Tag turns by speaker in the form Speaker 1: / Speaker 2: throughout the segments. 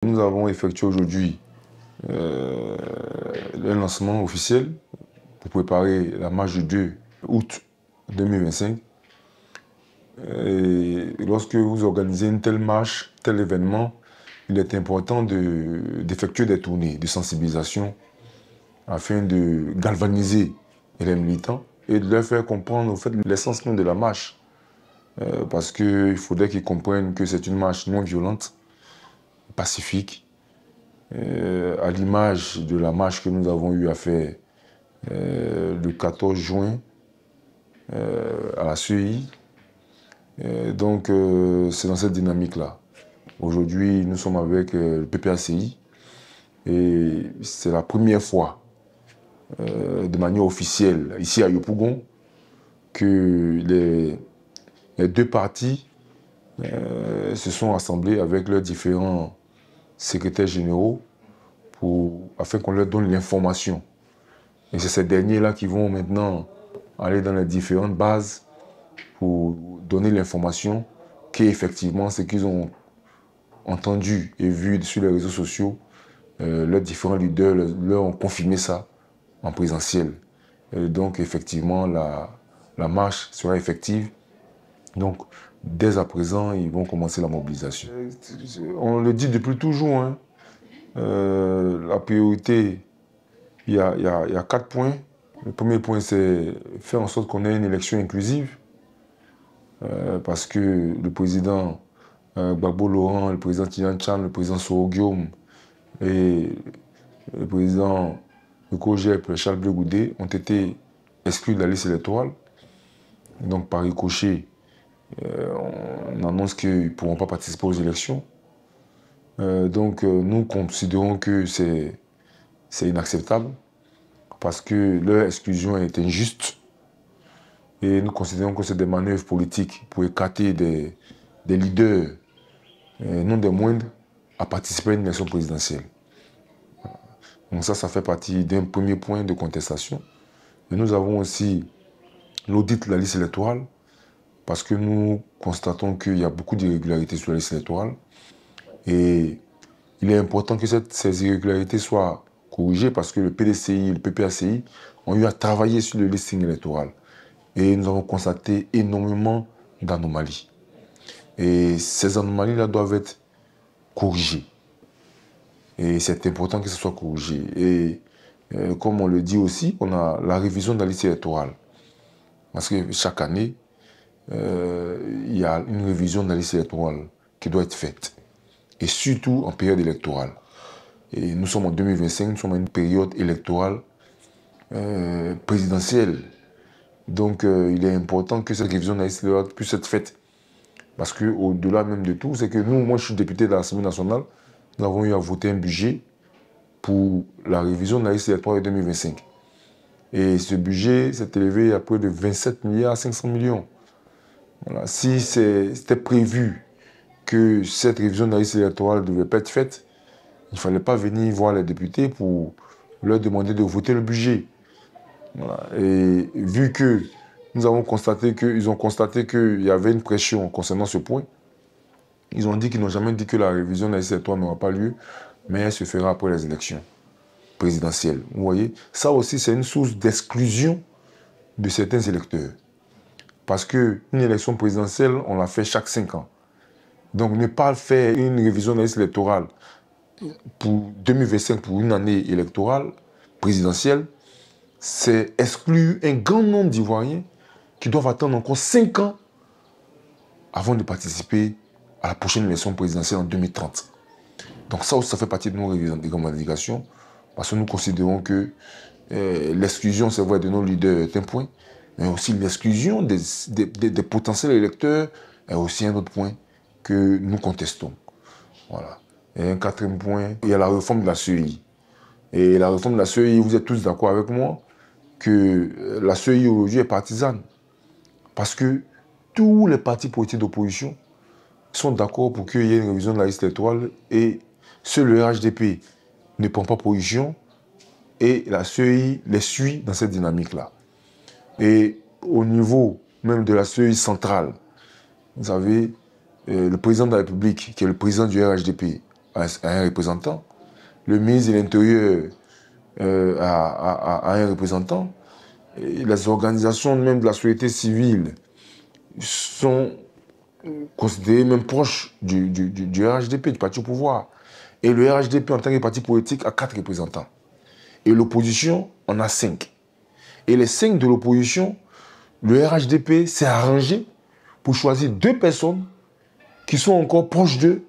Speaker 1: Nous avons effectué aujourd'hui le lancement officiel pour préparer la marche du 2 août 2025. Et lorsque vous organisez une telle marche, tel événement, il est important d'effectuer des tournées de sensibilisation afin de galvaniser les militants et de leur faire comprendre au fait, l'essence même de la marche. Parce qu'il faudrait qu'ils comprennent que c'est une marche non violente, pacifique, à l'image de la marche que nous avons eu à faire le 14 juin à la CEI. C'est dans cette dynamique-là. Aujourd'hui, nous sommes avec le PPACI et c'est la première fois de manière officielle ici à Yopougon que les deux partis se sont rassemblés avec leurs différents secrétaires généraux afin qu'on leur donne l'information. Et c'est ces derniers-là qui vont maintenant aller dans les différentes bases pour donner l'information qu'effectivement, ce qu'ils ont entendu et vu sur les réseaux sociaux, leurs différents leaders leur ont confirmé ça en présentiel. Et donc, effectivement, la marche sera effective. Donc, dès à présent, ils vont commencer la mobilisation. On le dit depuis toujours, hein. La priorité, il y a 4 points. Le premier point, c'est faire en sorte qu'on ait une élection inclusive. Parce que le président Gbagbo Laurent, le président Tian Chan, le président Soro Guillaume et le président du COJEP, Charles Blé Goudé, ont été exclus de la liste électorale. Donc par ricochet, on annonce qu'ils ne pourront pas participer aux élections. Nous considérons que c'est inacceptable parce que leur exclusion est injuste. Et nous considérons que c'est des manœuvres politiques pour écarter des leaders, non des moindres, à participer à une élection présidentielle. Donc ça fait partie d'un premier point de contestation. Et nous avons aussi l'audit de la liste électorale, parce que nous constatons qu'il y a beaucoup d'irrégularités sur la liste électorale. Et il est important que ces irrégularités soient corrigées, parce que le PDCI et le PPACI ont eu à travailler sur le listing électoral. Et nous avons constaté énormément d'anomalies. Et ces anomalies-là doivent être corrigées. Et c'est important que ce soit corrigé. Et comme on le dit aussi, on a la révision de la liste électorale. Parce que chaque année, il y a une révision de la liste électorale qui doit être faite. Et surtout en période électorale. Et nous sommes en 2025, nous sommes en une période électorale présidentielle. Donc, il est important que cette révision de la liste électorale puisse être faite. Parce qu'au-delà même de tout, c'est que nous, moi je suis député de l'Assemblée nationale, nous avons eu à voter un budget pour la révision de la liste électorale de 2025. Et ce budget s'est élevé à près de 27 milliards 500 millions. Voilà. Si c'était prévu que cette révision de la liste électorale ne devait pas être faite, il ne fallait pas venir voir les députés pour leur demander de voter le budget. Voilà. Et vu que nous avons constaté qu'ils ont constaté qu'il y avait une pression concernant ce point, ils ont dit qu'ils n'ont jamais dit que la révision de la liste électorale n'aura pas lieu, mais elle se fera après les élections présidentielles. Vous voyez, ça aussi c'est une source d'exclusion de certains électeurs. Parce qu'une élection présidentielle, on la fait chaque 5 ans. Donc ne pas faire une révision de la liste électorale pour 2025, pour une année électorale présidentielle, c'est exclure un grand nombre d'Ivoiriens qui doivent attendre encore 5 ans avant de participer à la prochaine élection présidentielle en 2030. Donc ça aussi, ça fait partie de nos revendications, parce que nous considérons que l'exclusion, c'est vrai, de nos leaders est un point, mais aussi l'exclusion des potentiels électeurs est aussi un autre point que nous contestons. Voilà. Et un quatrième point, il y a la réforme de la CEI. Et la réforme de la CEI, vous êtes tous d'accord avec moi que la CEI aujourd'hui est partisane. Parce que tous les partis politiques d'opposition sont d'accord pour qu'il y ait une révision de la liste électorale et seul le RHDP ne prend pas position et la CEI les suit dans cette dynamique-là. Et au niveau même de la CEI centrale, vous savez, le président de la République, qui est le président du RHDP, a un représentant, le ministre de l'Intérieur a un représentant, et les organisations même de la société civile sont considérées même proches du RHDP, du parti au pouvoir. Et le RHDP, en tant que parti politique, a 4 représentants. Et l'opposition en a 5. Et les 5 de l'opposition, le RHDP s'est arrangé pour choisir 2 personnes qui sont encore proches d'eux,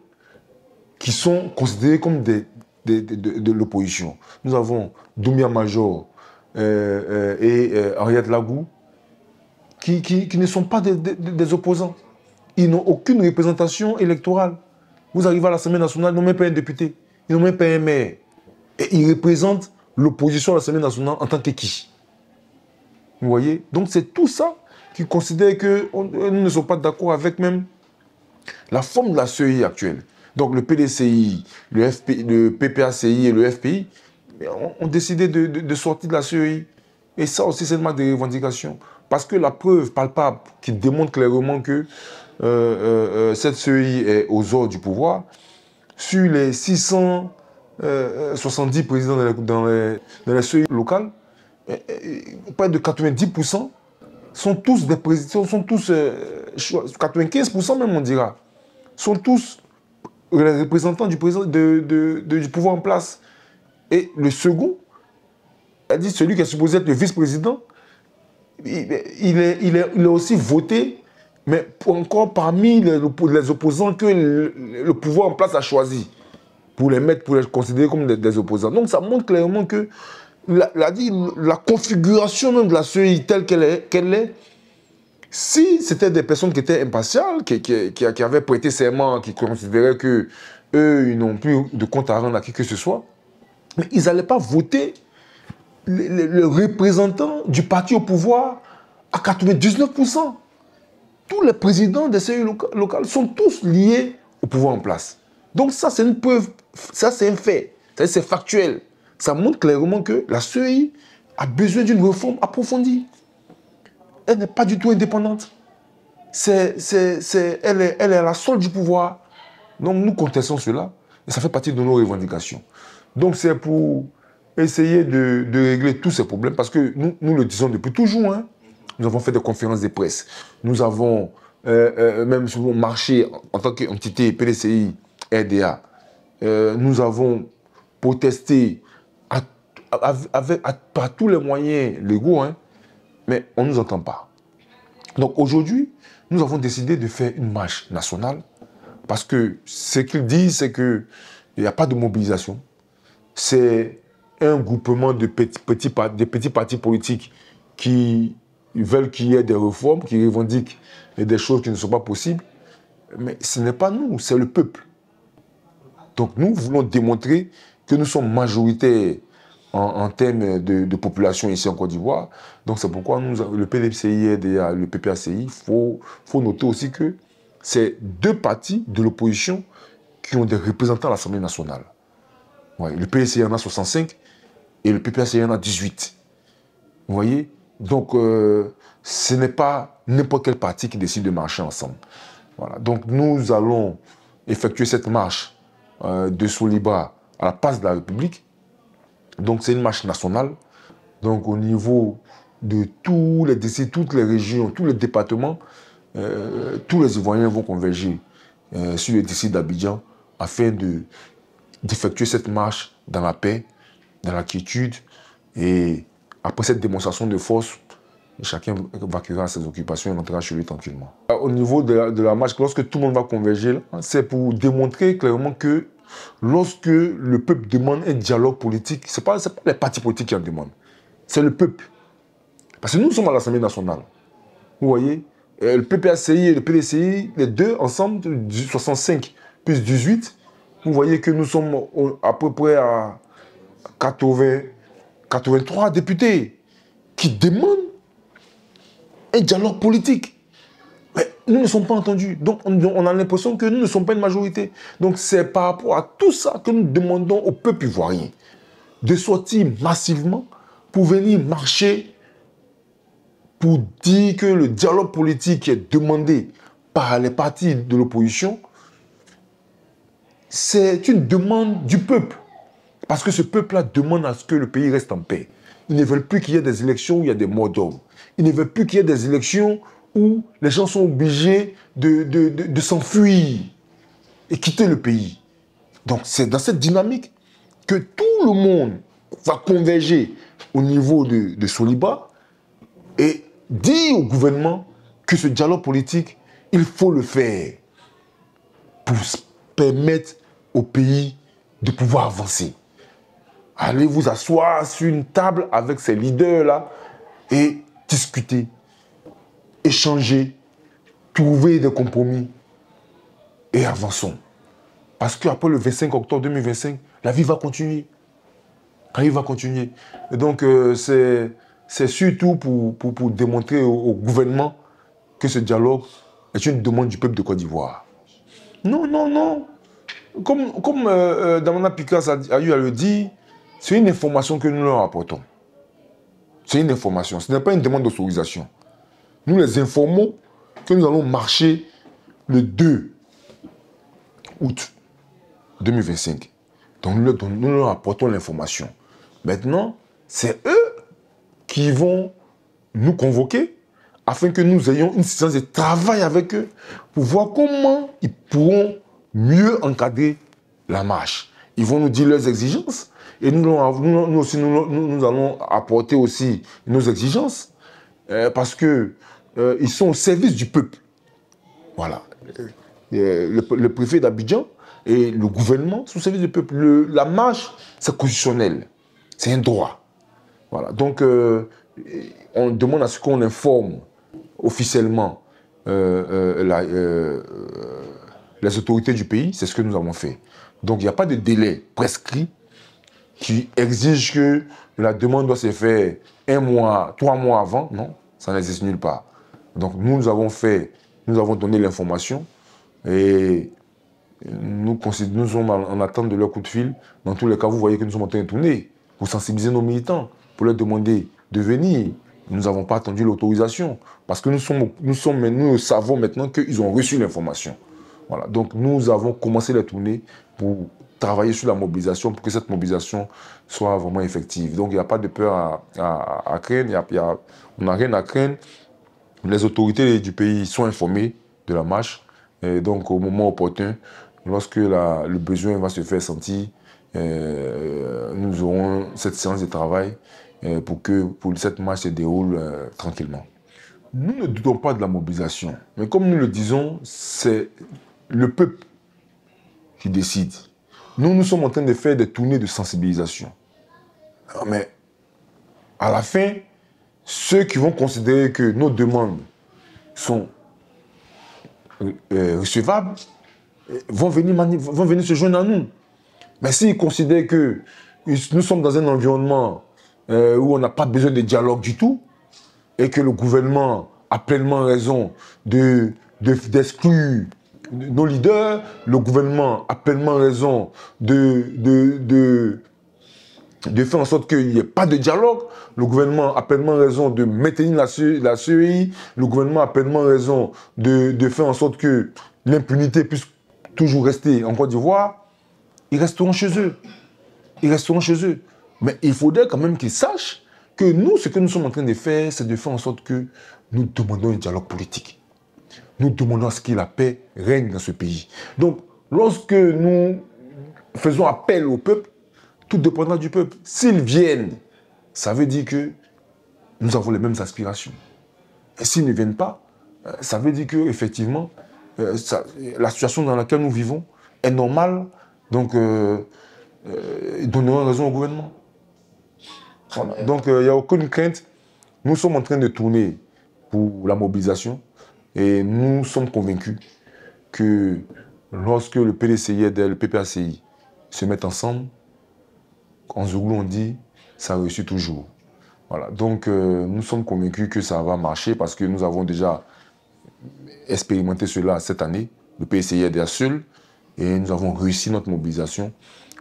Speaker 1: qui sont considérées comme de l'opposition. Nous avons Doumbia Major et Henriette Lagou, qui ne sont pas des opposants. Ils n'ont aucune représentation électorale. Vous arrivez à l'Assemblée nationale, ils n'ont même pas un député, ils n'ont même pas un maire. Et ils représentent l'opposition à l'Assemblée nationale en tant que qui? Vous voyez? Donc c'est tout ça qui considère que nous ne sommes pas d'accord avec même la forme de la CEI actuelle. Donc le PDCI, le PPACI et le FPI ont décidé de sortir de la CEI. Et ça aussi, c'est une marque de revendication. Parce que la preuve palpable qui démontre clairement que cette CEI est aux ordres du pouvoir, sur les 670 présidents dans les CEI locales, près de 90% sont tous des présidents, sont tous, 95% même on dira, sont tous les représentants du pouvoir en place. Et le second, elle dit celui qui est supposé être le vice-président, il est aussi voté, mais encore parmi les opposants que le pouvoir en place a choisi pour les mettre, pour les considérer comme des opposants. Donc ça montre clairement que la configuration même de la CEI telle qu'elle est, si c'était des personnes qui étaient impartiales, qui avaient prêté serment, qui considéraient que eux, ils n'ont plus de compte à rendre à qui que ce soit, mais ils n'allaient pas voter le représentant du parti au pouvoir à 99%. Tous les présidents des CEI locales sont tous liés au pouvoir en place. Donc ça, c'est une preuve, ça c'est un fait, c'est factuel. Ça montre clairement que la CEI a besoin d'une réforme approfondie. Elle n'est pas du tout indépendante. Elle est à la solde du pouvoir. Donc nous contestons cela et ça fait partie de nos revendications. Donc c'est pour essayer de régler tous ces problèmes parce que nous le disons depuis toujours. Hein. Nous avons fait des conférences de presse. Nous avons même souvent marché en tant qu'entité PDCI, RDA. Nous avons protesté par tous les moyens légaux, hein, mais on ne nous entend pas. Donc aujourd'hui, nous avons décidé de faire une marche nationale parce que ce qu'ils disent, c'est qu'il n'y a pas de mobilisation. C'est un groupement de petits partis politiques qui veulent qu'il y ait des réformes, qui revendiquent des choses qui ne sont pas possibles. Mais ce n'est pas nous, c'est le peuple. Donc nous voulons démontrer que nous sommes majoritaires en termes de population ici en Côte d'Ivoire. Donc c'est pourquoi le PDCI et le PPACI, il faut noter aussi que c'est 2 partis de l'opposition qui ont des représentants à l'Assemblée nationale. Ouais, le PDCI en a 65 et le PPACI en a 18. Vous voyez? Donc ce n'est pas n'importe quel parti qui décide de marcher ensemble. Voilà. Donc nous allons effectuer cette marche de Soliba à la place de la République. Donc c'est une marche nationale. Donc au niveau de tous les districts, toutes les régions, tous les départements, tous les Ivoiriens vont converger sur le district d'Abidjan afin d'effectuer cette marche dans la paix, dans la quiétude. Et après cette démonstration de force, chacun vaquera à ses occupations et rentrera chez lui tranquillement. Au niveau de la marche, lorsque tout le monde va converger, c'est pour démontrer clairement que lorsque le peuple demande un dialogue politique, ce n'est pas les partis politiques qui en demandent, c'est le peuple. Parce que nous sommes à l'Assemblée nationale. Vous voyez, le PPACI et le PDCI, les deux ensemble, 65 plus 18, vous voyez que nous sommes à peu près à 83 députés qui demandent un dialogue politique. Mais nous ne sommes pas entendus. Donc on a l'impression que nous ne sommes pas une majorité. Donc c'est par rapport à tout ça que nous demandons au peuple ivoirien de sortir massivement pour venir marcher, pour dire que le dialogue politique qui est demandé par les partis de l'opposition c'est une demande du peuple. Parce que ce peuple-là demande à ce que le pays reste en paix. Ils ne veulent plus qu'il y ait des élections où il y a des morts d'hommes. Ils ne veulent plus qu'il y ait des élections où les gens sont obligés de s'enfuir et quitter le pays. Donc c'est dans cette dynamique que tout le monde va converger au niveau de Soliba et dire au gouvernement que ce dialogue politique, il faut le faire pour permettre au pays de pouvoir avancer. Allez vous asseoir sur une table avec ces leaders-là et discuter, échanger, trouver des compromis et avançons. Parce qu'après le 25 octobre 2025, la vie va continuer. La vie va continuer. Et donc, c'est surtout pour démontrer au gouvernement que ce dialogue est une demande du peuple de Côte d'Ivoire. Non, non, non. Comme Damana Picasse a eu à le dire, c'est une information que nous leur apportons. C'est une information. Ce n'est pas une demande d'autorisation. Nous les informons que nous allons marcher le 2 août 2025. Donc nous leur apportons l'information. Maintenant, c'est eux qui vont nous convoquer afin que nous ayons une séance de travail avec eux pour voir comment ils pourront mieux encadrer la marche. Ils vont nous dire leurs exigences et nous allons apporter aussi nos exigences parce que ils sont au service du peuple. Voilà. Le préfet d'Abidjan et le gouvernement sont au service du peuple. La marche, c'est constitutionnel. C'est un droit. Voilà. Donc, on demande à ce qu'on informe officiellement les autorités du pays. C'est ce que nous avons fait. Donc, il n'y a pas de délai prescrit qui exige que la demande doit se faire 1 mois, 3 mois avant. Non, ça n'existe nulle part. Donc, nous avons donné l'information et nous sommes en attente de leur coup de fil. Dans tous les cas, vous voyez que nous sommes en train de tourner pour sensibiliser nos militants, pour leur demander de venir. Nous n'avons pas attendu l'autorisation parce que nous savons maintenant qu'ils ont reçu l'information. Voilà. Donc, nous avons commencé la tournée pour travailler sur la mobilisation, pour que cette mobilisation soit vraiment effective. Donc, il n'y a pas de peur à craindre, on n'a rien à craindre. Les autorités du pays sont informées de la marche. Et donc, au moment opportun, lorsque le besoin va se faire sentir, nous aurons cette séance de travail pour que cette marche se déroule tranquillement. Nous ne doutons pas de la mobilisation, mais comme nous le disons, c'est le peuple qui décide. Nous sommes en train de faire des tournées de sensibilisation. Mais à la fin, ceux qui vont considérer que nos demandes sont recevables vont venir se joindre à nous. Mais s'ils considèrent que nous sommes dans un environnement où on n'a pas besoin de dialogue du tout et que le gouvernement a pleinement raison d'exclure nos leaders, le gouvernement a pleinement raison de faire en sorte qu'il n'y ait pas de dialogue, le gouvernement a pleinement raison de maintenir la CEI, le gouvernement a pleinement raison de faire en sorte que l'impunité puisse toujours rester en Côte d'Ivoire, ils resteront chez eux. Ils resteront chez eux. Mais il faudrait quand même qu'ils sachent que nous, ce que nous sommes en train de faire, c'est de faire en sorte que nous demandons un dialogue politique. Nous demandons à ce que la paix règne dans ce pays. Donc, lorsque nous faisons appel au peuple, tout dépendra du peuple. S'ils viennent, ça veut dire que nous avons les mêmes aspirations. Et s'ils ne viennent pas, ça veut dire qu'effectivement, la situation dans laquelle nous vivons est normale. Donc, ils donneront raison au gouvernement. Voilà. Donc, il n'y a aucune crainte. Nous sommes en train de tourner pour la mobilisation. Et nous sommes convaincus que lorsque le PDCID et le PPACI se mettent ensemble, en Zougou on dit, ça réussit toujours. Voilà. Donc nous sommes convaincus que ça va marcher parce que nous avons déjà expérimenté cela cette année. Le PDCID est seul et nous avons réussi notre mobilisation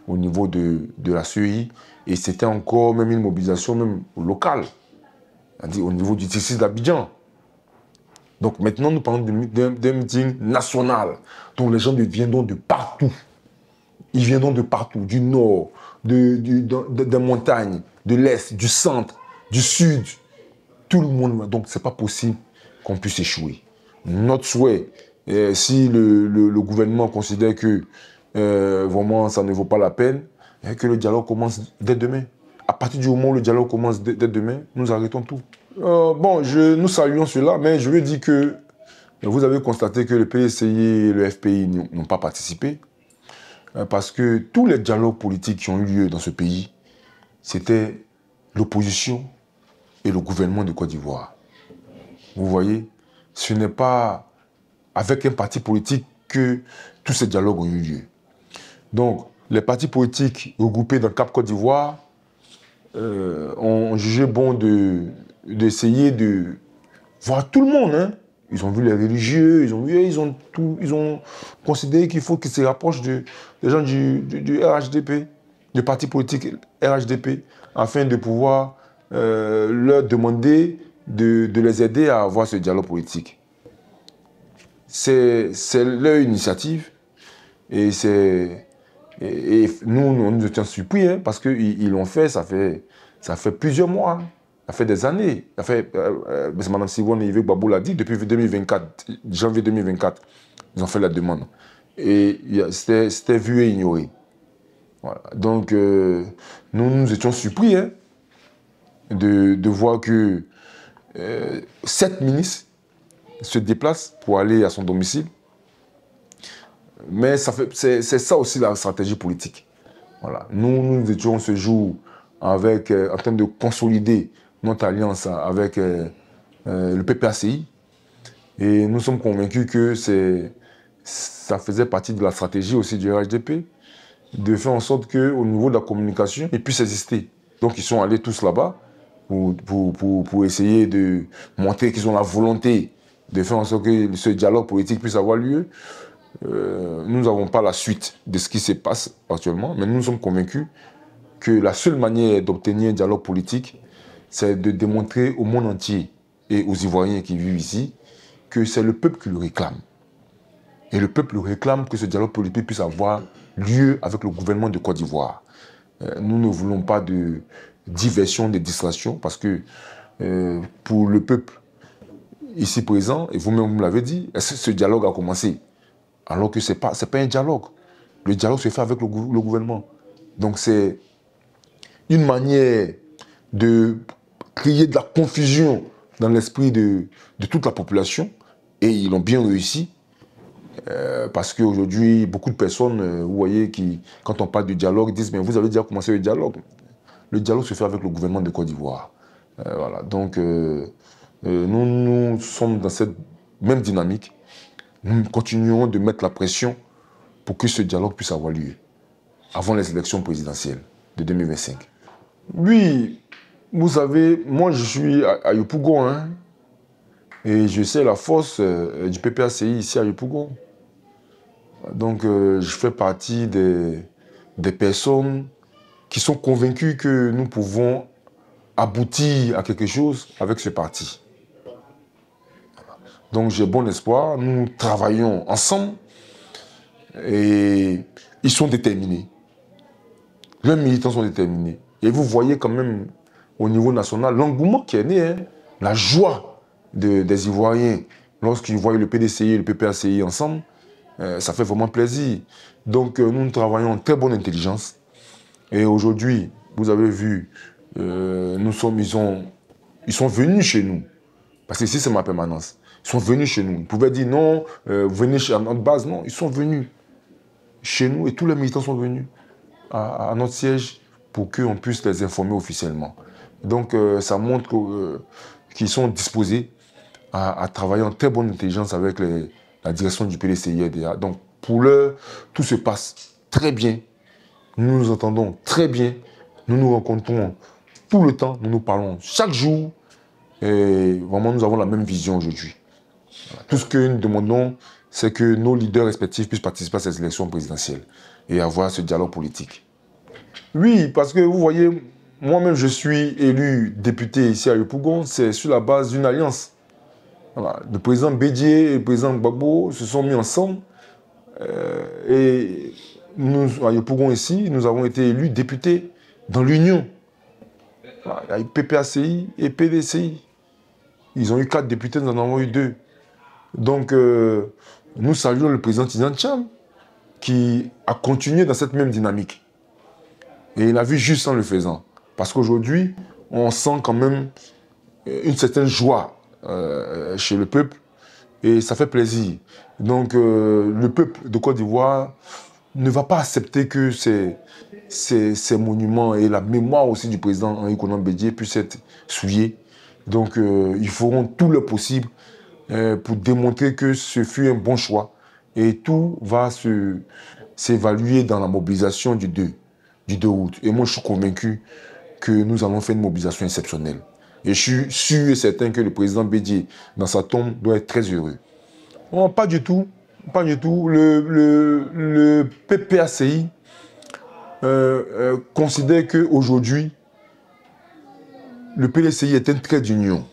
Speaker 1: au niveau de la CEI. Et c'était encore même une mobilisation même locale, c'est-à-dire au niveau du district d'Abidjan. Donc maintenant, nous parlons d'un meeting national, dont les gens viendront de partout. Ils viendront de partout, du nord, des montagnes, de l'est, du centre, du sud. Tout le monde. Donc, ce n'est pas possible qu'on puisse échouer. Notre souhait, si le gouvernement considère que vraiment ça ne vaut pas la peine, que le dialogue commence dès demain. À partir du moment où le dialogue commence dès demain, nous arrêtons tout. Bon, nous saluons cela, mais je veux dire que vous avez constaté que le PSCI et le FPI n'ont pas participé, parce que tous les dialogues politiques qui ont eu lieu dans ce pays, c'était l'opposition et le gouvernement de Côte d'Ivoire. Vous voyez, ce n'est pas avec un parti politique que tous ces dialogues ont eu lieu. Donc, les partis politiques regroupés dans Cap Côte d'Ivoire ont jugé bon d'essayer de voir tout le monde. Hein. Ils ont vu les religieux, ils ont considéré qu'il faut qu'ils se rapprochent des gens du RHDP, du parti politique RHDP, afin de pouvoir leur demander de les aider à avoir ce dialogue politique. C'est leur initiative et nous étions surpris hein, parce qu'ils l'ont fait, ça fait plusieurs mois, ça fait des années. Mme Sivon Yves Babou l'a dit, depuis 2024, janvier 2024, ils ont fait la demande. Et c'était vu et ignoré. Voilà. Donc, nous étions surpris hein, de voir que 7 ministres se déplacent pour aller à son domicile. Mais c'est ça aussi la stratégie politique. Voilà. Nous étions ce jour en train de consolider notre alliance avec le PPACI. Et nous sommes convaincus que ça faisait partie de la stratégie aussi du RHDP, de faire en sorte qu'au niveau de la communication, ils puissent exister. Donc ils sont allés tous là-bas pour essayer de montrer qu'ils ont la volonté de faire en sorte que ce dialogue politique puisse avoir lieu. Nous n'avons pas la suite de ce qui se passe actuellement, mais nous sommes convaincus que la seule manière d'obtenir un dialogue politique, c'est de démontrer au monde entier et aux Ivoiriens qui vivent ici que c'est le peuple qui le réclame. Et le peuple réclame que ce dialogue politique puisse avoir lieu avec le gouvernement de Côte d'Ivoire. Nous ne voulons pas de diversion, de distraction, parce que pour le peuple ici présent, et vous-même vous l'avez dit, ce dialogue a commencé. Alors que ce n'est pas un dialogue. Le dialogue se fait avec le gouvernement. Donc c'est une manière de créer de la confusion dans l'esprit de toute la population. Et ils l'ont bien réussi. Parce qu'aujourd'hui, beaucoup de personnes, vous voyez, quand on parle de dialogue, disent « mais vous avez déjà commencé le dialogue ». Le dialogue se fait avec le gouvernement de Côte d'Ivoire. Voilà. Donc, nous sommes dans cette même dynamique. Nous continuons de mettre la pression pour que ce dialogue puisse avoir lieu avant les élections présidentielles de 2025. Oui, vous savez, moi je suis à Yopougon, hein, et je sais la force du PPACI ici à Yopougon. Donc je fais partie des personnes qui sont convaincues que nous pouvons aboutir à quelque chose avec ce parti. Donc j'ai bon espoir, nous travaillons ensemble et ils sont déterminés. Leurs militants sont déterminés. Et vous voyez quand même au niveau national l'engouement qui est né, hein, la joie des Ivoiriens lorsqu'ils voient le PDCI et le PPACI ensemble, ça fait vraiment plaisir. Donc nous travaillons en très bonne intelligence. Et aujourd'hui, vous avez vu, ils sont venus chez nous. Parce que ici c'est ma permanence. Ils sont venus chez nous. Ils pouvaient dire non, venez à notre base. Non, ils sont venus chez nous et tous les militants sont venus à notre siège pour qu'on puisse les informer officiellement. Donc ça montre qu'ils sont disposés à travailler en très bonne intelligence avec la direction du PDCI-RDA. Donc pour l'heure, tout se passe très bien. Nous nous entendons très bien. Nous nous rencontrons tout le temps. Nous nous parlons chaque jour. Et vraiment, nous avons la même vision aujourd'hui. Voilà. Tout ce que nous demandons, c'est que nos leaders respectifs puissent participer à ces élections présidentielles et avoir ce dialogue politique. Oui, parce que vous voyez, moi-même, je suis élu député ici à Yopougon, c'est sur la base d'une alliance. Voilà. Le président Bédié et le président Gbagbo se sont mis ensemble et nous, à Yopougon ici, nous avons été élus députés dans l'Union. Il y a eu PPACI et PDCI. Ils ont eu 4 députés, nous en avons eu 2. Donc, nous saluons le président Tidjane Tcham qui a continué dans cette même dynamique. Et il a vu juste en le faisant. Parce qu'aujourd'hui, on sent quand même une certaine joie chez le peuple et ça fait plaisir. Donc, le peuple de Côte d'Ivoire ne va pas accepter que ces monuments et la mémoire aussi du président Henri Konan Bédié puissent être souillés. Donc, ils feront tout le possible pour démontrer que ce fut un bon choix. Et tout va s'évaluer dans la mobilisation du 2 août. Et moi, je suis convaincu que nous allons faire une mobilisation exceptionnelle. Et je suis sûr et certain que le président Bédié, dans sa tombe, doit être très heureux. Non, pas du tout. Pas du tout. Le PPACI considère qu'aujourd'hui, le PDCI est un trait d'union.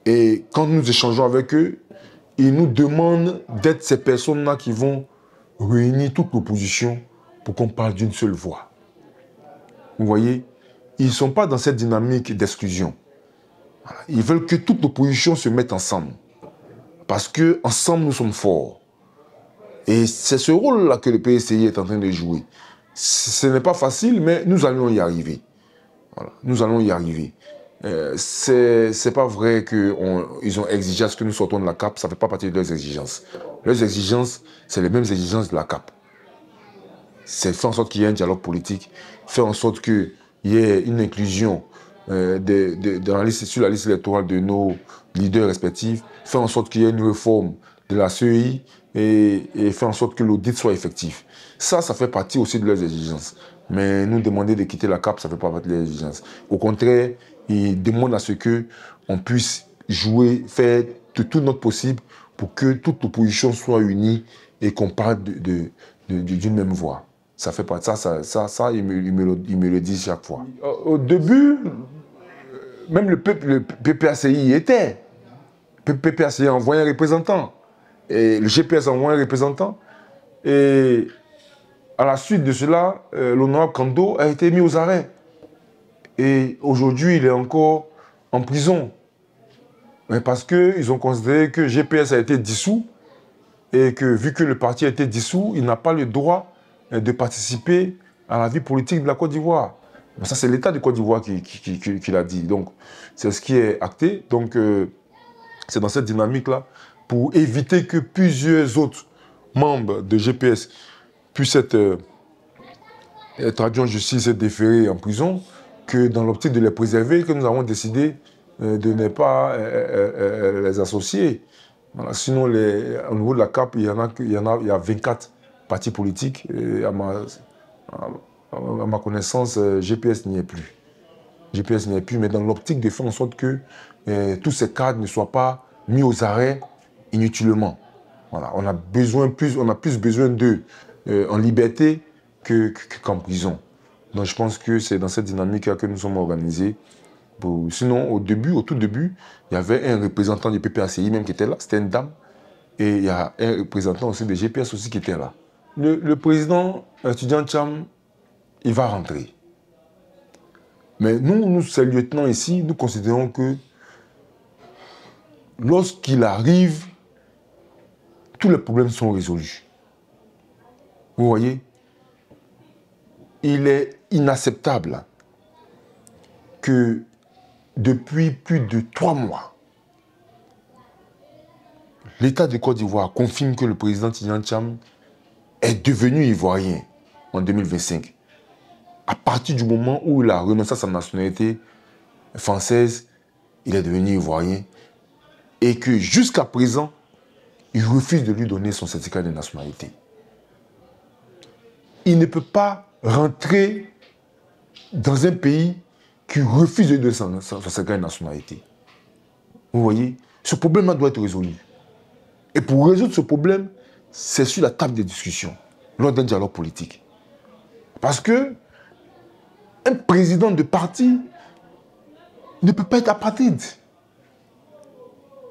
Speaker 1: Et quand nous échangeons avec eux, ils nous demandent d'être ces personnes-là qui vont réunir toute l'opposition pour qu'on parle d'une seule voix. Vous voyez, ils ne sont pas dans cette dynamique d'exclusion. Ils veulent que toute l'opposition se mette ensemble. Parce qu'ensemble, nous sommes forts. Et c'est ce rôle-là que le PSCI est en train de jouer. Ce n'est pas facile, mais nous allons y arriver. Voilà, nous allons y arriver. C'est pas vrai qu'ils ont exigé à ce que nous sortons de la CAP, ça ne fait pas partie de leurs exigences. Leurs exigences, c'est les mêmes exigences de la CAP. C'est faire en sorte qu'il y ait un dialogue politique, faire en sorte qu'il y ait une inclusion sur la liste électorale de nos leaders respectifs, faire en sorte qu'il y ait une réforme de la CEI et faire en sorte que l'audit soit effectif. Ça fait partie aussi de leurs exigences. Mais nous demander de quitter la CAP, ça ne fait pas partie de leurs exigences. Au contraire, ils demandent à ce qu'on puisse jouer, faire de tout notre possible pour que toute l'opposition soit unie et qu'on parle d'une même voix. Ça fait partie ça ils me le disent chaque fois. Au début, même le PPACI y était. Le PPACI a envoyé un représentant. Et le GPS a envoyé un représentant. Et à la suite de cela, l'honorable Kando a été mis aux arrêts. Et aujourd'hui, il est encore en prison. Mais parce qu'ils ont considéré que GPS a été dissous et que vu que le parti a été dissous, il n'a pas le droit de participer à la vie politique de la Côte d'Ivoire. Ça, c'est l'État de Côte d'Ivoire qui l'a dit. Donc, c'est ce qui est acté. Donc, c'est dans cette dynamique-là, pour éviter que plusieurs autres membres de GPS puissent être traduits en justice et déférés en prison, que dans l'optique de les préserver, que nous avons décidé de ne pas les associer. Voilà. Sinon, au niveau de la CAP, il y a 24 partis politiques. Et à ma connaissance, GPS n'y est plus. GPS n'y est plus, mais dans l'optique de faire en sorte que tous ces cadres ne soient pas mis aux arrêts inutilement. Voilà. On a plus besoin d'eux en liberté qu'en prison. Donc je pense que c'est dans cette dynamique que nous sommes organisés. Sinon, au tout début, il y avait un représentant du PPACI même qui était là, c'était une dame. Et il y a un représentant aussi de GPS aussi qui était là. Le président Tidjane Tcham, il va rentrer. Mais nous, ces lieutenants ici, nous considérons que lorsqu'il arrive, tous les problèmes sont résolus. Vous voyez? Il est inacceptable que depuis plus de 3 mois, l'État de Côte d'Ivoire confirme que le président Tidjane Tcham est devenu ivoirien en 2025. À partir du moment où il a renoncé à sa nationalité française, il est devenu ivoirien. Et que jusqu'à présent, il refuse de lui donner son certificat de nationalité. Il ne peut pas rentrer dans un pays qui refuse de donner son certificat de nationalité. Vous voyez, ce problème-là doit être résolu. Et pour résoudre ce problème, c'est sur la table des discussions, lors d'un dialogue politique. Parce que un président de parti ne peut pas être apatride.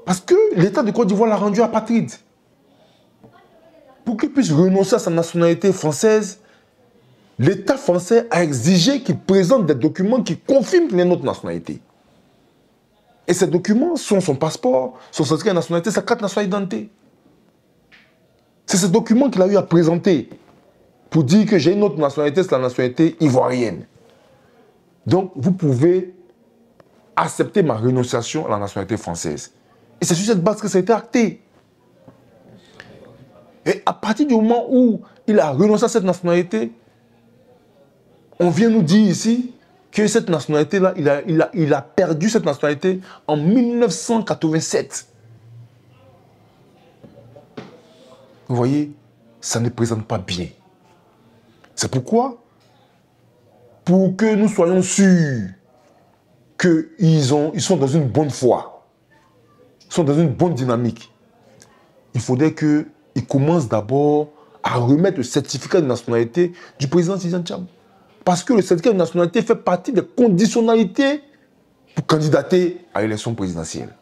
Speaker 1: Parce que l'État de Côte d'Ivoire l'a rendu apatride. pour qu'il puisse renoncer à sa nationalité française, l'État français a exigé qu'il présente des documents qui confirment qu'il est notre nationalité. Et ces documents sont son passeport, son certificat de nationalité, sa carte nationale d'identité. C'est ces documents qu'il a eu à présenter pour dire que j'ai une autre nationalité, c'est la nationalité ivoirienne. Donc, vous pouvez accepter ma renonciation à la nationalité française. Et c'est sur cette base que ça a été acté. Et à partir du moment où il a renoncé à cette nationalité, on vient nous dire ici que cette nationalité-là, il a perdu cette nationalité en 1987. Vous voyez, ça ne présente pas bien. C'est pourquoi, pour que nous soyons sûrs qu'ils sont dans une bonne foi, ils sont dans une bonne dynamique, il faudrait qu'ils commencent d'abord à remettre le certificat de nationalité du président Tidiane Tcham. Parce que le certificat de nationalité fait partie des conditionnalités pour candidater à l'élection présidentielle.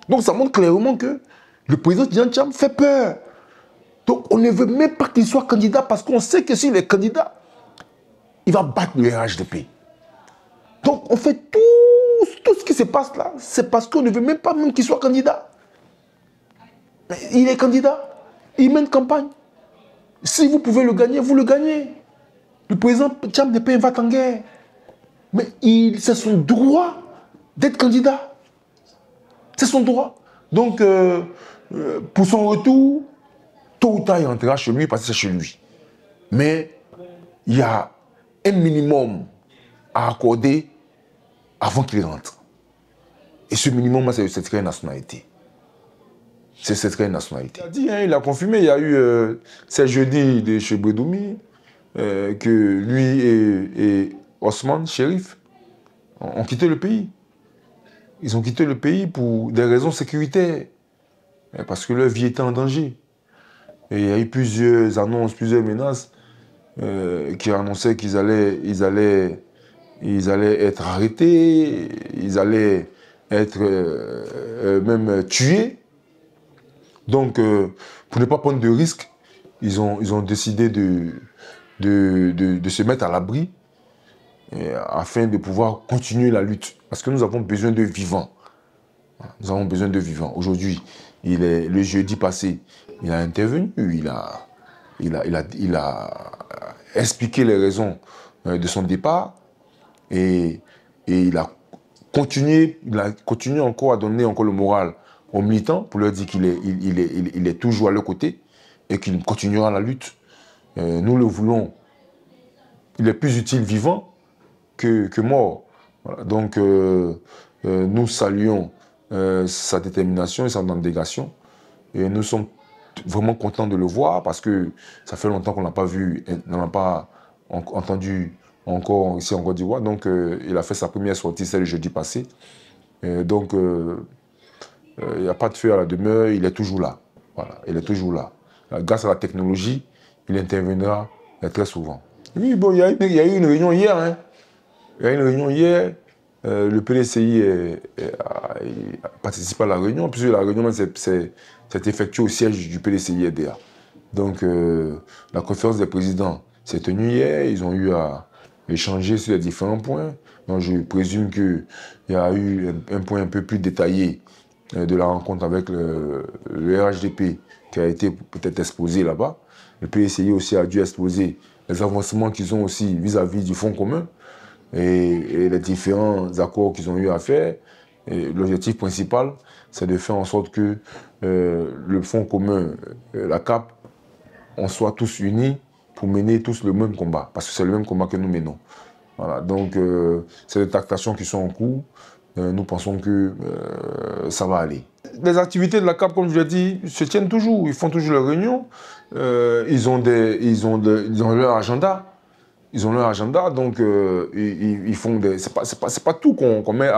Speaker 1: Donc ça montre clairement que le président Tidiane Tcham fait peur. Donc on ne veut même pas qu'il soit candidat parce qu'on sait que s'il est candidat, il va battre le RHDP. Donc on fait tout ce qui se passe là, c'est parce qu'on ne veut même pas qu'il soit candidat. Mais il est candidat, il mène campagne. Si vous pouvez le gagner, vous le gagnez. Le président Tcham n'est pas un va-t-en-guerre. Mais c'est son droit d'être candidat. C'est son droit. Donc, pour son retour, tôt ou tard, il rentrera chez lui parce que c'est chez lui. Mais il y a un minimum à accorder avant qu'il rentre. Et ce minimum, c'est le certificat de nationalité. C'est le certificat de nationalité. Il a dit, il a confirmé, il y a eu, c'est jeudi de chez Bredoumi, que lui et Osman Chérif ont quitté le pays. Ils ont quitté le pays pour des raisons sécuritaires, parce que leur vie était en danger. Et il y a eu plusieurs annonces, plusieurs menaces qui annonçaient qu'ils allaient être arrêtés, ils allaient être même tués. Donc, pour ne pas prendre de risques, ils ont décidé de se mettre à l'abri afin de pouvoir continuer la lutte. Parce que nous avons besoin de vivants. Nous avons besoin de vivants. Aujourd'hui, le jeudi passé, il a intervenu, il a expliqué les raisons de son départ et il a continué encore à donner encore le moral aux militants pour leur dire qu'il est toujours à leur côté et qu'il continuera la lutte. Nous le voulons. Il est plus utile vivant que mort. Voilà. Donc, nous saluons sa détermination et sa abnégation. Et nous sommes vraiment contents de le voir parce que ça fait longtemps qu'on n'a pas vu, on n'a pas entendu encore ici en Côte d'Ivoire. Donc, il a fait sa première sortie, c'est le jeudi passé. Donc, il n'y a pas de feu à la demeure, il est toujours là. Voilà, il est toujours là. Grâce à la technologie, il interviendra très souvent. Oui, bon, il y a eu une réunion hier. Hein. Il y a eu une réunion hier. Le PDCI a participé à la réunion, puisque la réunion s'est effectuée au siège du PDCI RDA. Donc, la conférence des présidents s'est tenue hier. Ils ont eu à échanger sur les différents points. Donc, je présume qu'il y a eu un point un peu plus détaillé de la rencontre avec le RHDP qui a été peut-être exposé là-bas. Le PDCI aussi a dû exposer les avancements qu'ils ont aussi vis-à-vis du fonds commun et les différents accords qu'ils ont eu à faire. L'objectif principal, c'est de faire en sorte que le fonds commun, la CAP, on soit tous unis pour mener tous le même combat, parce que c'est le même combat que nous menons. Voilà, donc c'est des tractations qui sont en cours. Nous pensons que ça va aller. Les activités de la CAP, comme je l'ai dit, se tiennent toujours. Ils font toujours leurs réunions. Ils ont leur agenda. Ils ont leur agenda, donc ils font des... C'est pas tout qu'on met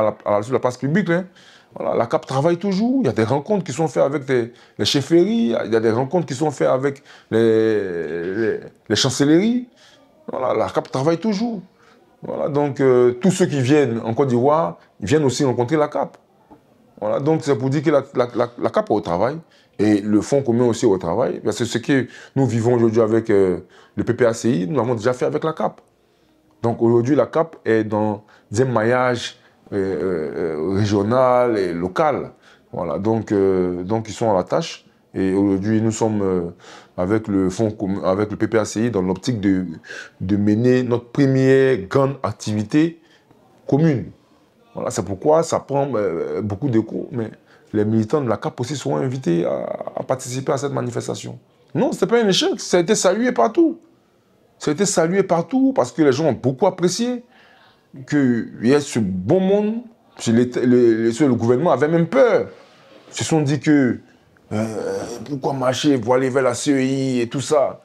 Speaker 1: sur la place publique. Hein. Voilà, la CAP travaille toujours. Il y a des rencontres qui sont faites avec les chefferies. Il y a des rencontres qui sont faites avec les chancelleries. Voilà, la CAP travaille toujours. Voilà, donc tous ceux qui viennent en Côte d'Ivoire, ils viennent aussi rencontrer la CAP. Voilà, donc c'est pour dire que la CAP est au travail Et le Fonds commun aussi au travail, parce que ce que nous vivons aujourd'hui avec le PPACI, nous l'avons déjà fait avec la CAP. Donc aujourd'hui, la CAP est dans un maillage régional et local. Voilà, donc ils sont à la tâche. Et aujourd'hui, nous sommes avec le Fonds commun, avec le PPACI dans l'optique de mener notre première grande activité commune. Voilà, c'est pourquoi ça prend beaucoup d'écho, mais les militants de la CAP aussi seront invités à participer à cette manifestation. Non, ce n'est pas un échec, ça a été salué partout. Ça a été salué partout parce que les gens ont beaucoup apprécié qu'il y ait ce bon monde. Le gouvernement avait même peur. Ils se sont dit que pourquoi marcher pour aller vers la CEI et tout ça.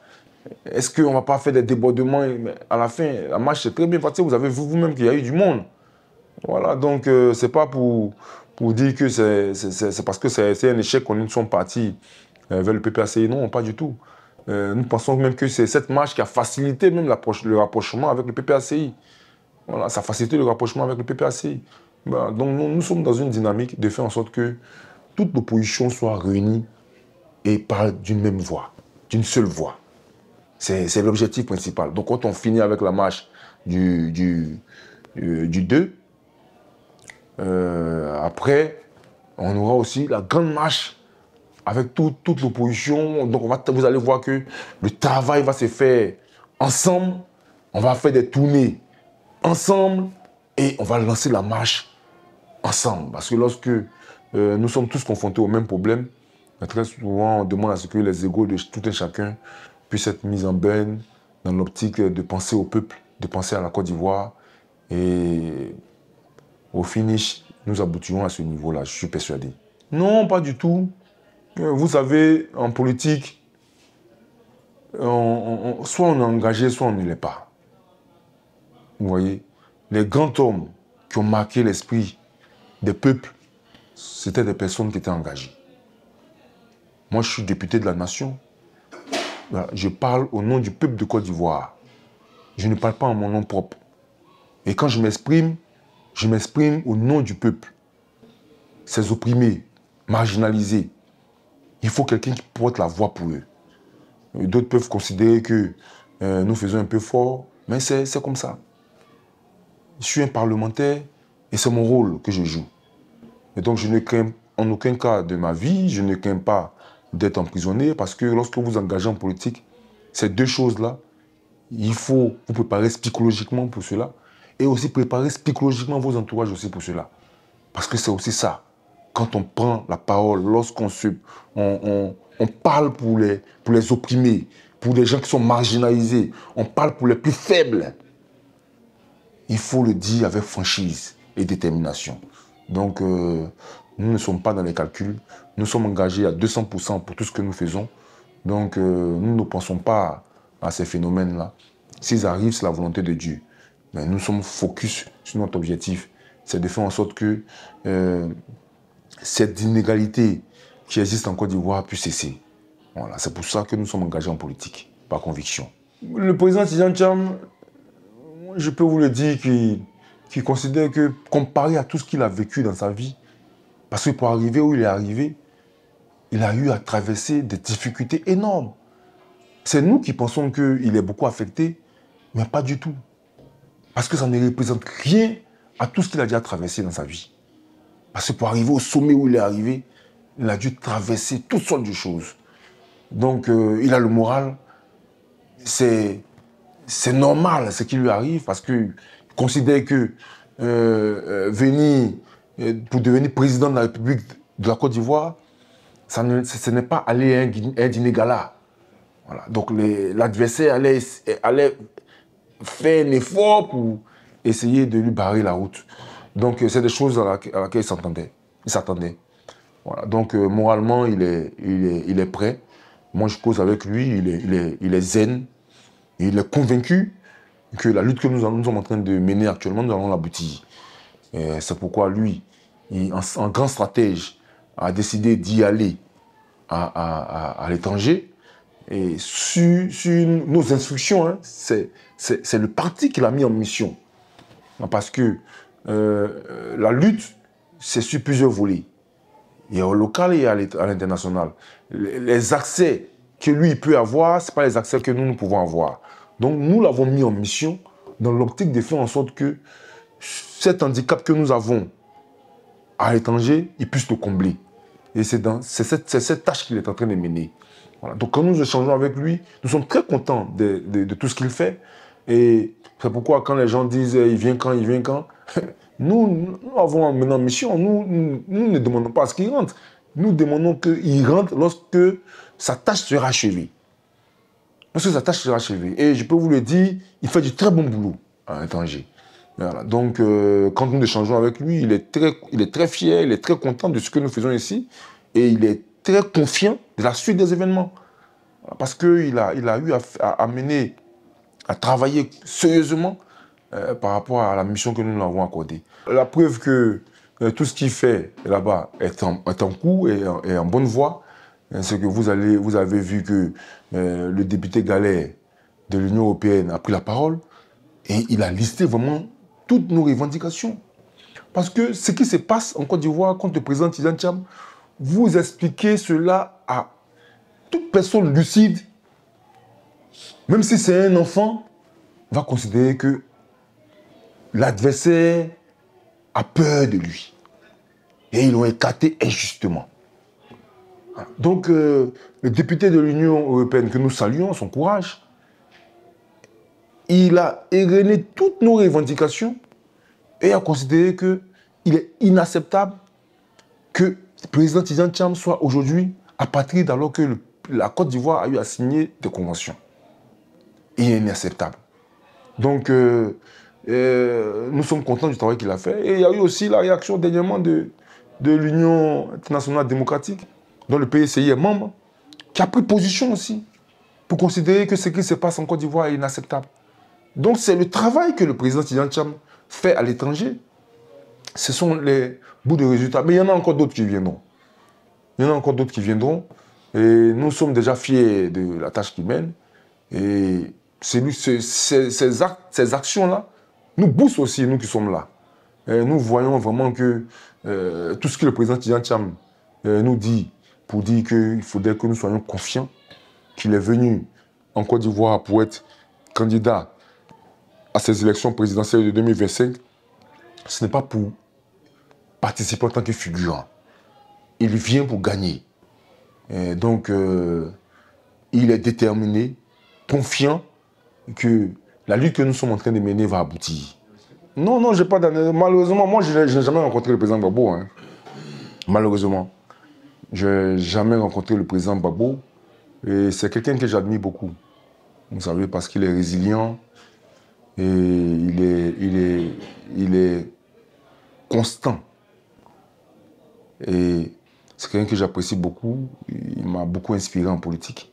Speaker 1: Est-ce qu'on ne va pas faire des débordements? Mais à la fin, la marche s'est très bien passée. Vous avez vu vous-même qu'il y a eu du monde. Voilà, donc c'est pas pour dire que c'est parce que c'est un échec qu'on sont partis vers le PPACI. Non, pas du tout. Nous pensons même que c'est cette marche qui a facilité même le rapprochement avec le PPACI. Voilà, ça a facilité le rapprochement avec le PPACI. Ben, donc nous sommes dans une dynamique de faire en sorte que toute l'opposition soit réunie et parle d'une même voix, d'une seule voix. C'est l'objectif principal. Donc quand on finit avec la marche du 2, après, on aura aussi la grande marche avec toute l'opposition. Donc vous allez voir que le travail va se faire ensemble. On va faire des tournées ensemble et on va lancer la marche ensemble. Parce que lorsque nous sommes tous confrontés au même problème, très souvent on demande à ce que les égos de tout un chacun puissent être mis en berne dans l'optique de penser au peuple, de penser à la Côte d'Ivoire. Et au finish, nous aboutirons à ce niveau-là, je suis persuadé. Non, pas du tout. Vous savez, en politique, soit on est engagé, soit on ne l'est pas. Vous voyez, les grands hommes qui ont marqué l'esprit des peuples, c'était des personnes qui étaient engagées. Moi, je suis député de la nation. Je parle au nom du peuple de Côte d'Ivoire. Je ne parle pas en mon nom propre. Et quand je m'exprime au nom du peuple. Ces opprimés, marginalisés. Il faut quelqu'un qui porte la voix pour eux. D'autres peuvent considérer que nous faisons un peu fort, mais c'est comme ça. Je suis un parlementaire et c'est mon rôle que je joue. Et donc je ne crains en aucun cas de ma vie, je ne crains pas d'être emprisonné parce que lorsque vous engagez en politique, ces deux choses-là, il faut vous préparer psychologiquement pour cela et aussi préparer psychologiquement vos entourages aussi pour cela. Parce que c'est aussi ça. Quand on prend la parole, lorsqu'on on parle pour les opprimés, pour les gens qui sont marginalisés, on parle pour les plus faibles. Il faut le dire avec franchise et détermination. Donc, nous ne sommes pas dans les calculs. Nous sommes engagés à 200% pour tout ce que nous faisons. Donc, nous ne pensons pas à ces phénomènes-là. S'ils arrivent, c'est la volonté de Dieu. Mais nous sommes focus sur notre objectif. C'est de faire en sorte que cette inégalité qui existe en Côte d'Ivoire puisse cesser. Voilà, c'est pour ça que nous sommes engagés en politique, par conviction. Le président Tidjane Thiam, je peux vous le dire, qui considère que, comparé à tout ce qu'il a vécu dans sa vie, parce que pour arriver où il est arrivé, il a eu à traverser des difficultés énormes. C'est nous qui pensons qu'il est beaucoup affecté, mais pas du tout. Parce que ça ne représente rien à tout ce qu'il a déjà traversé dans sa vie. Parce que pour arriver au sommet où il est arrivé, il a dû traverser toutes sortes de choses. Donc, il a le moral. C'est normal ce qui lui arrive parce qu'il considère que venir pour devenir président de la République de la Côte d'Ivoire, ce n'est pas aller à un dîner gala. Voilà. Donc, l'adversaire allait faire un effort pour essayer de lui barrer la route. Donc, c'est des choses à laquelle il s'attendait. Voilà. Donc, moralement, il est prêt. Moi, je cause avec lui, il est zen. Il est convaincu que la lutte que nous sommes en train de mener actuellement, nous allons l'aboutir. C'est pourquoi lui, en grand stratège, a décidé d'y aller à l'étranger. Et sur nos instructions, hein, c'est le parti qui l'a mis en mission. Parce que la lutte, c'est sur plusieurs volets. Il y a au local et à l'international. Les accès que lui il peut avoir, ce n'est pas les accès que nous pouvons avoir. Donc nous l'avons mis en mission dans l'optique de faire en sorte que cet handicap que nous avons à l'étranger, il puisse le combler. Et c'est cette tâche qu'il est en train de mener. Voilà. Donc quand nous échangeons avec lui, nous sommes très contents de tout ce qu'il fait. Et c'est pourquoi quand les gens disent il vient quand, nous avons maintenant une mission. Nous ne demandons pas à ce qu'il rentre. Nous demandons qu'il rentre lorsque sa tâche sera achevée. Lorsque sa tâche sera achevée. Et je peux vous le dire, il fait du très bon boulot à l'étranger. Voilà. Donc, quand nous échangeons avec lui, il est très fier, il est très content de ce que nous faisons ici. Et il est très confiant de la suite des événements. Parce qu'il a eu à mener, à travailler sérieusement par rapport à la mission que nous lui avons accordée. La preuve que tout ce qu'il fait là-bas est en cours et en bonne voie, c'est que vous avez vu que le député Galère de l'Union européenne a pris la parole et il a listé vraiment toutes nos revendications. Parce que ce qui se passe en Côte d'Ivoire contre le président Tidiane Tcham, vous expliquez cela à toute personne lucide, même si c'est un enfant, va considérer que l'adversaire a peur de lui. Et ils l'ont écarté injustement. Donc, le député de l'Union européenne que nous saluons, son courage, il a égrené toutes nos revendications et a considéré qu'il est inacceptable que le président Tidiane Tcham soit aujourd'hui apatride alors que la Côte d'Ivoire a eu à signer des conventions. Il est inacceptable. Donc, nous sommes contents du travail qu'il a fait. Et il y a eu aussi la réaction dernièrement de l'Union internationale démocratique, dont le PSI est membre, qui a pris position aussi pour considérer que ce qui se passe en Côte d'Ivoire est inacceptable. Donc, c'est le travail que le président Tidiane Tcham fait à l'étranger. Ce sont les bouts de résultats. Mais il y en a encore d'autres qui viendront. Il y en a encore d'autres qui viendront. Et nous sommes déjà fiers de la tâche qu'il mène. Et ces actions-là nous boostent aussi, nous qui sommes là. Et nous voyons vraiment que tout ce que le président Tidiane Tcham nous dit, pour dire qu'il faudrait que nous soyons confiants, qu'il est venu en Côte d'Ivoire pour être candidat à ces élections présidentielles de 2025, ce n'est pas pour participer en tant que figurant. Il vient pour gagner. Et donc, il est déterminé, confiant que la lutte que nous sommes en train de mener va aboutir. Non, j'ai pas d'analyse. Malheureusement, moi, je n'ai jamais rencontré le président Gbagbo. Hein. Malheureusement. Je n'ai jamais rencontré le président Gbagbo. Et c'est quelqu'un que j'admire beaucoup. Vous savez, parce qu'il est résilient et il est constant. Et c'est quelqu'un que j'apprécie beaucoup. Il m'a beaucoup inspiré en politique.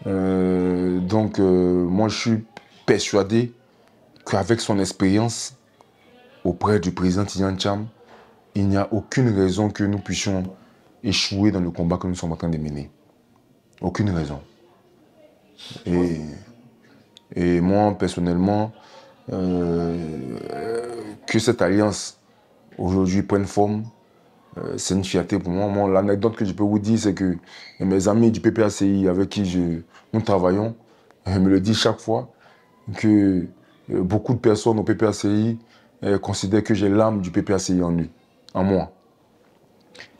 Speaker 1: Donc, moi, je suis persuadé qu'avec son expérience auprès du président Tidiane Tcham, il n'y a aucune raison que nous puissions échouer dans le combat que nous sommes en train de mener. Aucune raison. Et moi, personnellement, que cette alliance aujourd'hui prenne forme, c'est une fierté pour moi. L'anecdote que je peux vous dire, c'est que mes amis du PPACI avec qui nous travaillons me le disent chaque fois que beaucoup de personnes au PPACI considèrent que j'ai l'âme du PPACI en moi.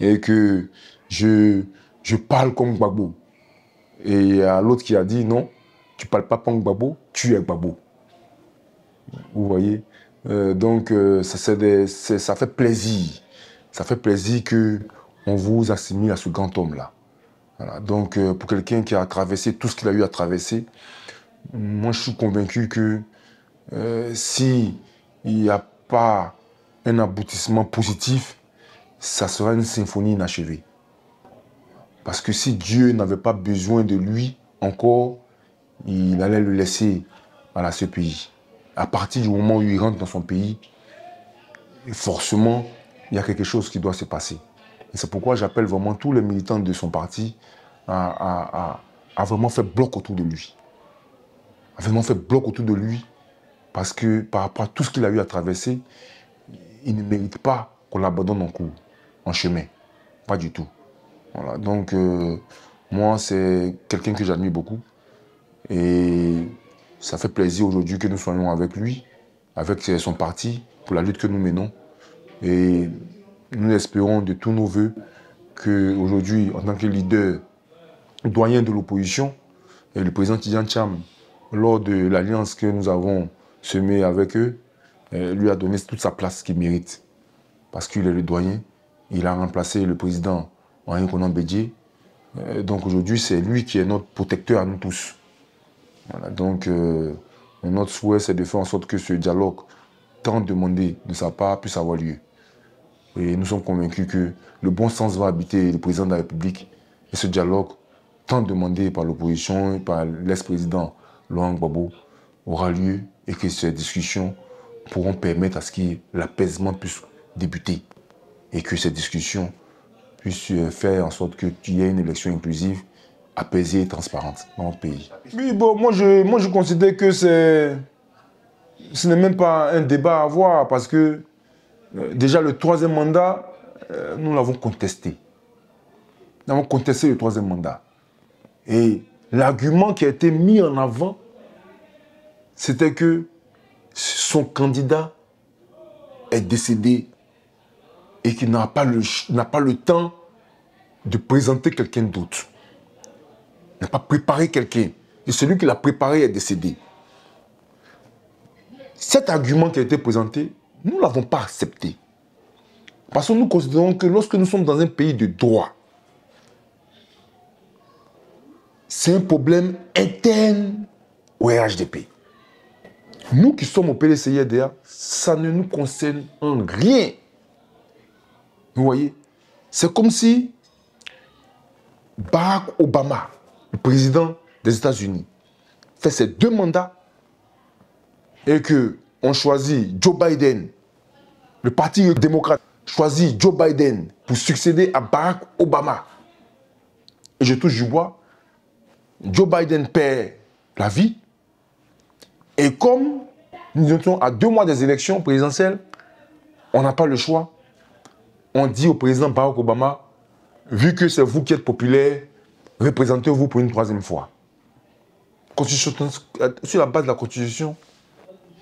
Speaker 1: Et que je parle comme Gbagbo. Et il y a l'autre qui a dit non, tu ne parles pas comme Gbagbo, tu es Gbagbo. Vous voyez, donc ça fait plaisir. Ça fait plaisir qu'on vous assimile à ce grand homme-là. Voilà. Donc, pour quelqu'un qui a traversé tout ce qu'il a eu à traverser, moi, je suis convaincu que s'il n'y a pas un aboutissement positif, ça sera une symphonie inachevée. Parce que si Dieu n'avait pas besoin de lui encore, il allait le laisser à ce pays. À partir du moment où il rentre dans son pays, forcément, il y a quelque chose qui doit se passer. Et c'est pourquoi j'appelle vraiment tous les militants de son parti à vraiment faire bloc autour de lui. À vraiment faire bloc autour de lui, parce que par rapport à tout ce qu'il a eu à traverser, il ne mérite pas qu'on l'abandonne en cours, en chemin. Pas du tout. Voilà. Donc, moi, c'est quelqu'un que j'admire beaucoup. Et ça fait plaisir aujourd'hui que nous soyons avec lui, avec son parti, pour la lutte que nous menons. Et nous espérons de tous nos voeux qu'aujourd'hui, en tant que leader doyen de l'opposition, le président Tidjane Thiam, lors de l'alliance que nous avons semée avec eux, lui a donné toute sa place qu'il mérite. Parce qu'il est le doyen, il a remplacé le président Henri Konan Bédié. Donc aujourd'hui, c'est lui qui est notre protecteur à nous tous. Voilà, donc notre souhait, c'est de faire en sorte que ce dialogue tant demandé de sa part puisse avoir lieu. Et nous sommes convaincus que le bon sens va habiter le président de la République. Et ce dialogue, tant demandé par l'opposition et par l'ex-président Laurent Gbagbo, aura lieu et que ces discussions pourront permettre à ce que l'apaisement puisse débuter. Et que ces discussions puissent faire en sorte qu'il y ait une élection inclusive, apaisée et transparente dans notre pays. Oui, bon, moi je considère que ce n'est même pas un débat à avoir parce que déjà le troisième mandat, nous l'avons contesté. Nous avons contesté le troisième mandat. Et l'argument qui a été mis en avant, c'était que son candidat est décédé et qu'il n'a pas le temps de présenter quelqu'un d'autre. Il n'a pas préparé quelqu'un. Et celui qui l'a préparé est décédé. Cet argument qui a été présenté, nous ne l'avons pas accepté. Parce que nous considérons que lorsque nous sommes dans un pays de droit, c'est un problème interne au RHDP. Nous qui sommes au PDCI-RDA, ça ne nous concerne en rien. Vous voyez, c'est comme si Barack Obama, le président des États-Unis, fait ses 2 mandats et qu'on choisit Joe Biden, le parti démocrate choisit Joe Biden pour succéder à Barack Obama. Et je touche du bois, Joe Biden perd la vie. Et comme nous étions à 2 mois des élections présidentielles, on n'a pas le choix. On dit au président Barack Obama, vu que c'est vous qui êtes populaire, représentez-vous pour une 3e fois. Sur la base de la Constitution,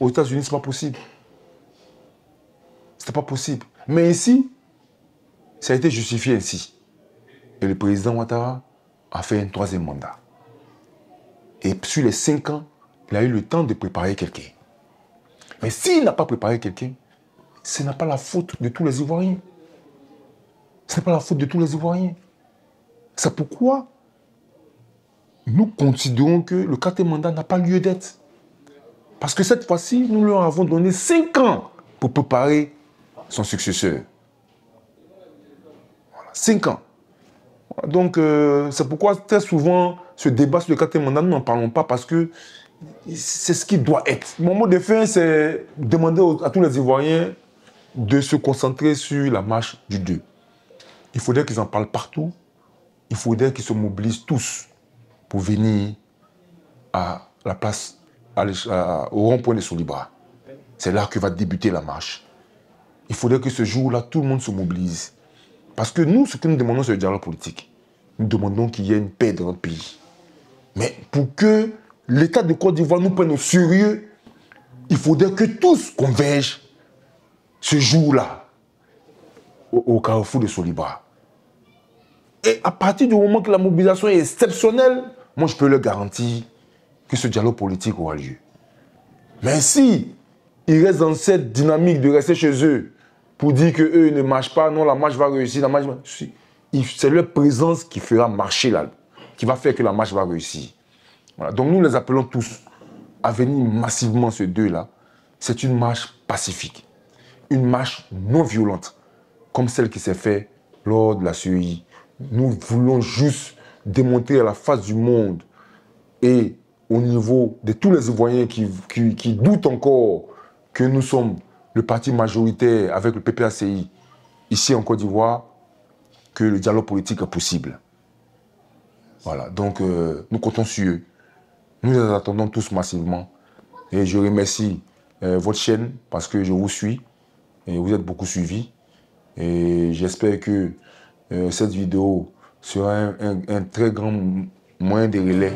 Speaker 1: aux États-Unis, ce n'est pas possible. Ce n'est pas possible. Mais ici, ça a été justifié ainsi. Et le président Ouattara a fait un 3e mandat. Et sur les 5 ans, il a eu le temps de préparer quelqu'un. Mais s'il n'a pas préparé quelqu'un, ce n'est pas la faute de tous les Ivoiriens. Ce n'est pas la faute de tous les Ivoiriens. C'est pourquoi nous considérons que le 4e mandat n'a pas lieu d'être. Parce que cette fois-ci, nous leur avons donné 5 ans pour préparer son successeur. Voilà, 5 ans. Donc, c'est pourquoi très souvent, ce débat sur le 4e mandat, nous n'en parlons pas parce que c'est ce qui doit être. Mon mot de fin, c'est demander à tous les Ivoiriens de se concentrer sur la marche du 2. Il faudrait qu'ils en parlent partout. Il faudrait qu'ils se mobilisent tous pour venir à la place, au rond-point de Solibra. C'est là que va débuter la marche. Il faudrait que ce jour-là, tout le monde se mobilise. Parce que nous, ce que nous demandons, c'est le dialogue politique. Nous demandons qu'il y ait une paix dans notre pays. Mais pour que l'État de Côte d'Ivoire nous prenne au sérieux, il faudrait que tous convergent ce jour-là au carrefour de Solibra. Et à partir du moment que la mobilisation est exceptionnelle, moi je peux leur garantir que ce dialogue politique aura lieu. Mais si ils restent dans cette dynamique de rester chez eux pour dire qu'eux ne marchent pas, non, la marche va réussir, c'est leur présence qui fera marcher là, qui va faire que la marche va réussir. Voilà. Donc nous les appelons tous à venir massivement ce 2-là. C'est une marche pacifique, une marche non violente, comme celle qui s'est faite lors de la CEI. Nous voulons juste démontrer à la face du monde et au niveau de tous les Ivoiriens qui doutent encore que nous sommes le parti majoritaire avec le PPACI ici en Côte d'Ivoire, que le dialogue politique est possible. Voilà, donc nous comptons sur eux. Nous les attendons tous massivement. Et je remercie votre chaîne parce que je vous suis et vous êtes beaucoup suivis. Et j'espère que cette vidéo sera un très grand moyen de relais